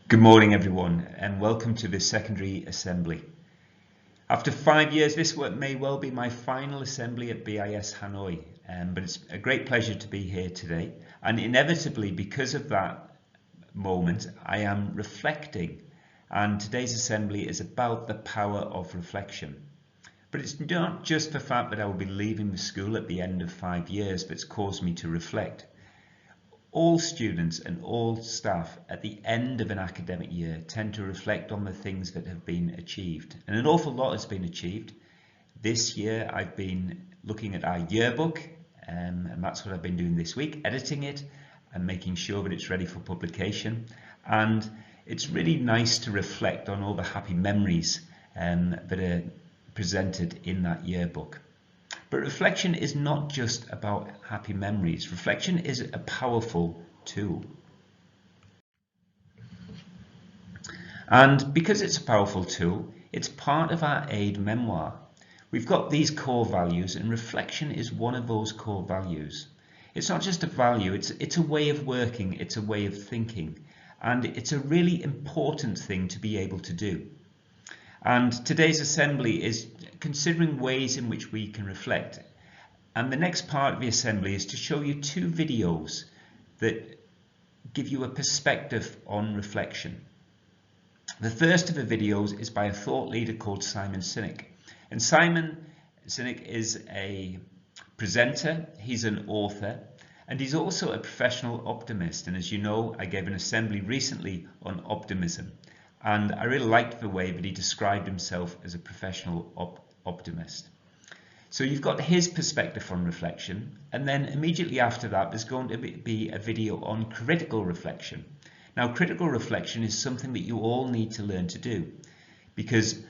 Good morning everyone and welcome to the secondary assembly. After 5 years this may well be my final assembly at BIS Hanoi, but it's a great pleasure to be here today, and inevitably because of that moment I am reflecting, and today's assembly is about the power of reflection. But it's not just the fact that I will be leaving the school at the end of 5 years that's caused me to reflect. All students and all staff at the end of an academic year tend to reflect on the things that have been achieved, and an awful lot has been achieved. This year I've been looking at our yearbook, and that's what I've been doing this week, editing it and making sure that it's ready for publication. And it's really nice to reflect on all the happy memories that are presented in that yearbook. But reflection is not just about happy memories. Reflection is a powerful tool. And because it's a powerful tool, it's part of our aid memoir. We've got these core values, and reflection is one of those core values. It's not just a value, it's a way of working, it's a way of thinking, and it's a really important thing to be able to do. And today's assembly is considering ways in which we can reflect. And the next part of the assembly is to show you 2 videos that give you a perspective on reflection. The first of the videos is by a thought leader called Simon Sinek. And Simon Sinek is a presenter, he's an author, and he's also a professional optimist. And as you know, I gave an assembly recently on optimism. And I really liked the way that he described himself as a professional optimist. So you've got his perspective on reflection, and then immediately after that there's going to be a video on critical reflection. Now, critical reflection is something that you all need to learn to do, because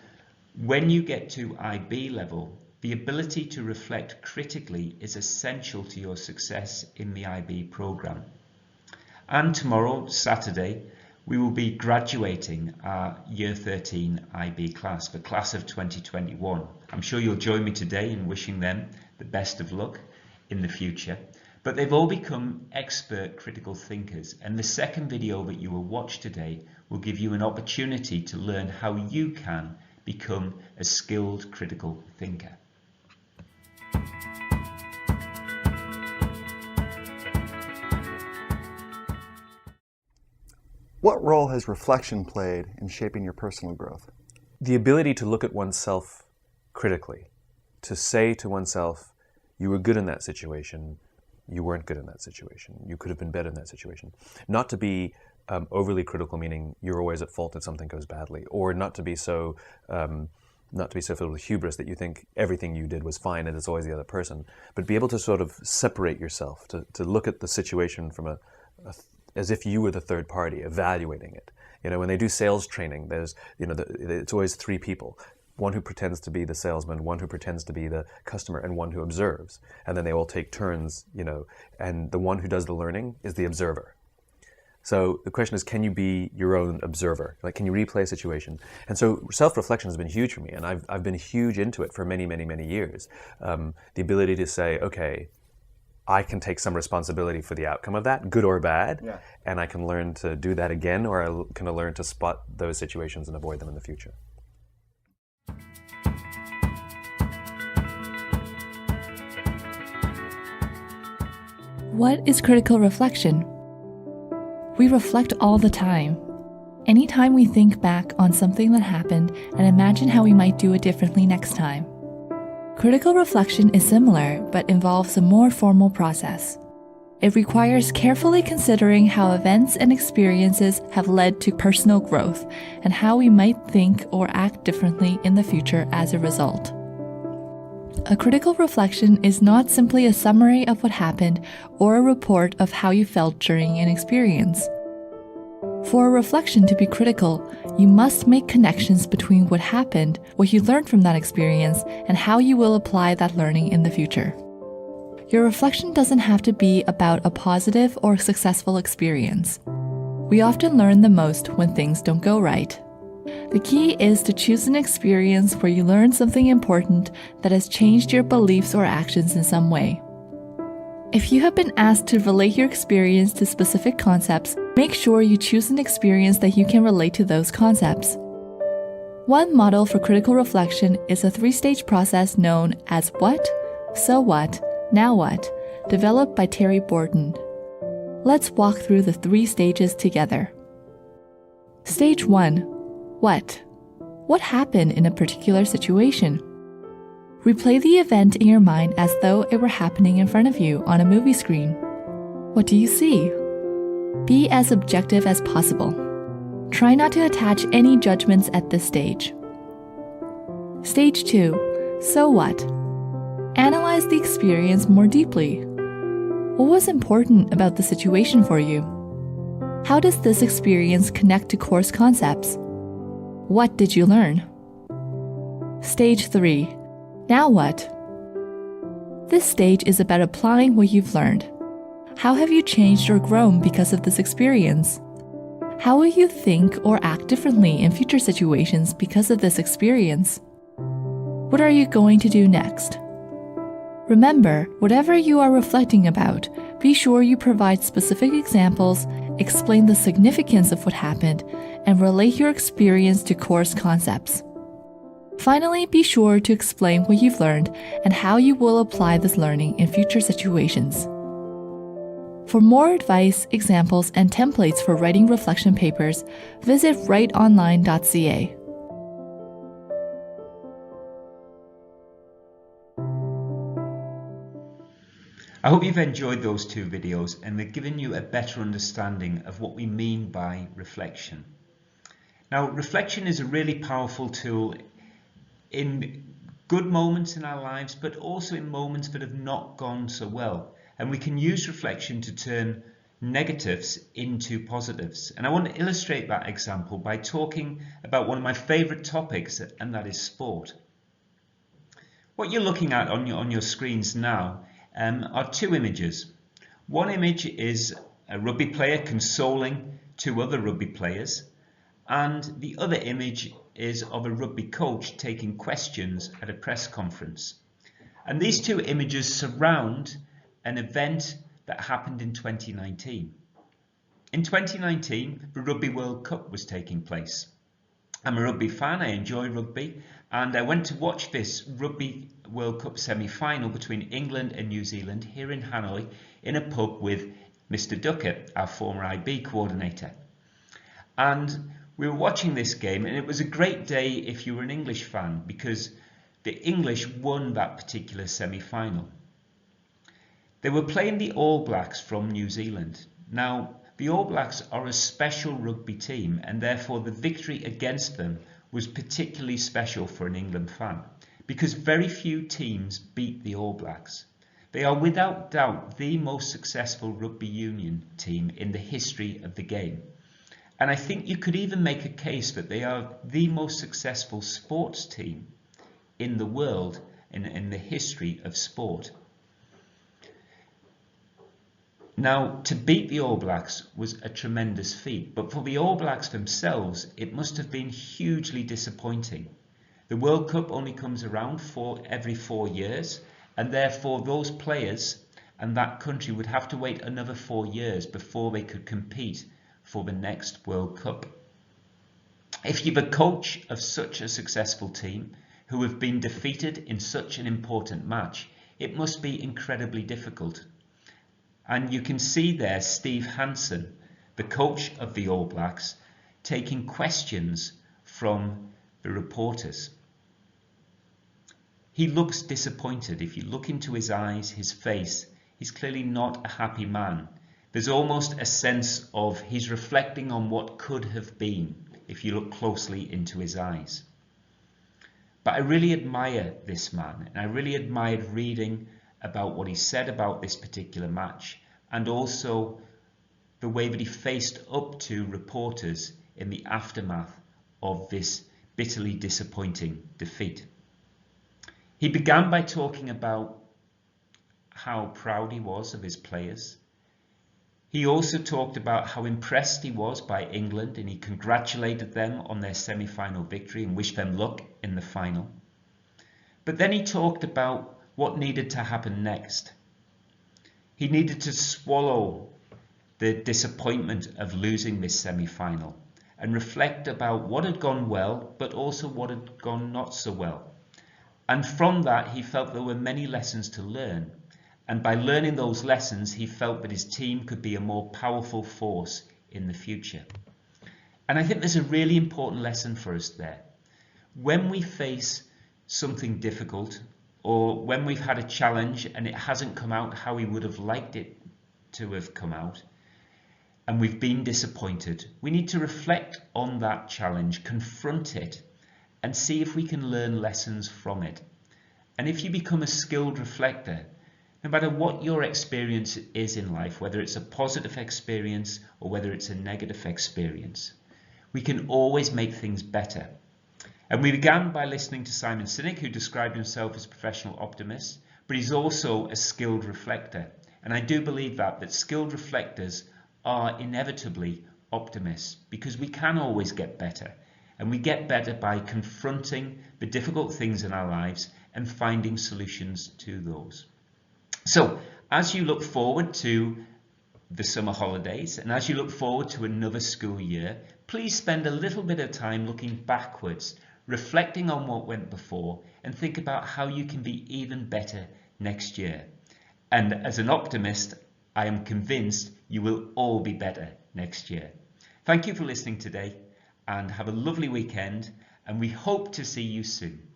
when you get to IB level, the ability to reflect critically is essential to your success in the IB program. And tomorrow, Saturday, we will be graduating our Year 13 IB class, the class of 2021. I'm sure you'll join me today in wishing them the best of luck in the future. But they've all become expert critical thinkers, and the second video that you will watch today will give you an opportunity to learn how you can become a skilled critical thinker. What role has reflection played in shaping your personal growth? The ability to look at oneself critically, to say to oneself, you were good in that situation, you weren't good in that situation, you could have been better in that situation. Not to be overly critical, meaning you're always at fault if something goes badly, or not to be so filled with hubris that you think everything you did was fine and it's always the other person, but be able to sort of separate yourself, to look at the situation from as if you were the third party, evaluating it. You know, when they do sales training, there's, it's always 3 people. One who pretends to be the salesman, one who pretends to be the customer, and one who observes. And then they all take turns, and the one who does the learning is the observer. So the question is, can you be your own observer? Like, can you replay a situation? And so self-reflection has been huge for me, and I've been huge into it for many, many, many years. The ability to say, okay, I can take some responsibility for the outcome of that, good or bad, and I can learn to do that again, or I can learn to spot those situations and avoid them in the future. What is critical reflection? We reflect all the time. Anytime we think back on something that happened and imagine how we might do it differently next time. Critical reflection is similar, but involves a more formal process. It requires carefully considering how events and experiences have led to personal growth and how we might think or act differently in the future as a result. A critical reflection is not simply a summary of what happened or a report of how you felt during an experience. For a reflection to be critical, you must make connections between what happened, what you learned from that experience, and how you will apply that learning in the future. Your reflection doesn't have to be about a positive or successful experience. We often learn the most when things don't go right. The key is to choose an experience where you learn something important that has changed your beliefs or actions in some way. If you have been asked to relate your experience to specific concepts, make sure you choose an experience that you can relate to those concepts. One model for critical reflection is a three-stage process known as what, so what, now what, developed by Terry Borden. Let's walk through the 3 stages together. Stage 1. What? What happened in a particular situation? Replay the event in your mind as though it were happening in front of you on a movie screen. What do you see? Be as objective as possible. Try not to attach any judgments at this stage. Stage 2. So what? Analyze the experience more deeply. What was important about the situation for you? How does this experience connect to course concepts? What did you learn? Stage 3. Now what? This stage is about applying what you've learned. How have you changed or grown because of this experience? How will you think or act differently in future situations because of this experience? What are you going to do next? Remember, whatever you are reflecting about, be sure you provide specific examples, explain the significance of what happened, and relate your experience to course concepts. Finally, be sure to explain what you've learned and how you will apply this learning in future situations. For more advice, examples, and templates for writing reflection papers, visit writeonline.ca. I hope you've enjoyed those 2 videos and they've given you a better understanding of what we mean by reflection. Now, reflection is a really powerful tool in good moments in our lives, but also in moments that have not gone so well. And we can use reflection to turn negatives into positives. And I want to illustrate that example by talking about one of my favorite topics, and that is sport. What you're looking at on your screens now are 2 images. One image is a rugby player consoling 2 other rugby players, and the other image is of a rugby coach taking questions at a press conference. And these 2 images surround an event that happened in 2019. In 2019, the Rugby World Cup was taking place. I'm a rugby fan, I enjoy rugby, and I went to watch this Rugby World Cup semi-final between England and New Zealand here in Hanoi in a pub with Mr. Duckett, our former IB coordinator. And we were watching this game, and it was a great day if you were an English fan because the English won that particular semi-final. They were playing the All Blacks from New Zealand. Now, the All Blacks are a special rugby team, and therefore the victory against them was particularly special for an England fan because very few teams beat the All Blacks. They are without doubt the most successful rugby union team in the history of the game. And I think you could even make a case that they are the most successful sports team in the world in the history of sport. Now, to beat the All Blacks was a tremendous feat, but for the All Blacks themselves, it must have been hugely disappointing. The World Cup only comes around every 4 years, and therefore those players and that country would have to wait another 4 years before they could compete for the next World Cup. If you're the coach of such a successful team who have been defeated in such an important match, it must be incredibly difficult. And you can see there Steve Hansen, the coach of the All Blacks, taking questions from the reporters. He looks disappointed. If you look into his eyes, his face, he's clearly not a happy man. There's almost a sense of he's reflecting on what could have been if you look closely into his eyes. But I really admire this man, and I really admired reading about what he said about this particular match, and also the way that he faced up to reporters in the aftermath of this bitterly disappointing defeat. He began by talking about how proud he was of his players. He also talked about how impressed he was by England, and he congratulated them on their semi-final victory and wished them luck in the final. But then he talked about what needed to happen next. He needed to swallow the disappointment of losing this semi-final and reflect about what had gone well, but also what had gone not so well. And from that, he felt there were many lessons to learn. And by learning those lessons, he felt that his team could be a more powerful force in the future. And I think there's a really important lesson for us there. When we face something difficult, or when we've had a challenge and it hasn't come out how we would have liked it to have come out, and we've been disappointed, we need to reflect on that challenge, confront it, and see if we can learn lessons from it. And if you become a skilled reflector, no matter what your experience is in life, whether it's a positive experience or whether it's a negative experience, we can always make things better. And we began by listening to Simon Sinek, who described himself as a professional optimist, but he's also a skilled reflector. And I do believe that skilled reflectors are inevitably optimists, because we can always get better. And we get better by confronting the difficult things in our lives and finding solutions to those. So, as you look forward to the summer holidays and as you look forward to another school year, please spend a little bit of time looking backwards, reflecting on what went before, and think about how you can be even better next year. And as an optimist, I am convinced you will all be better next year. Thank you for listening today, and have a lovely weekend, and we hope to see you soon.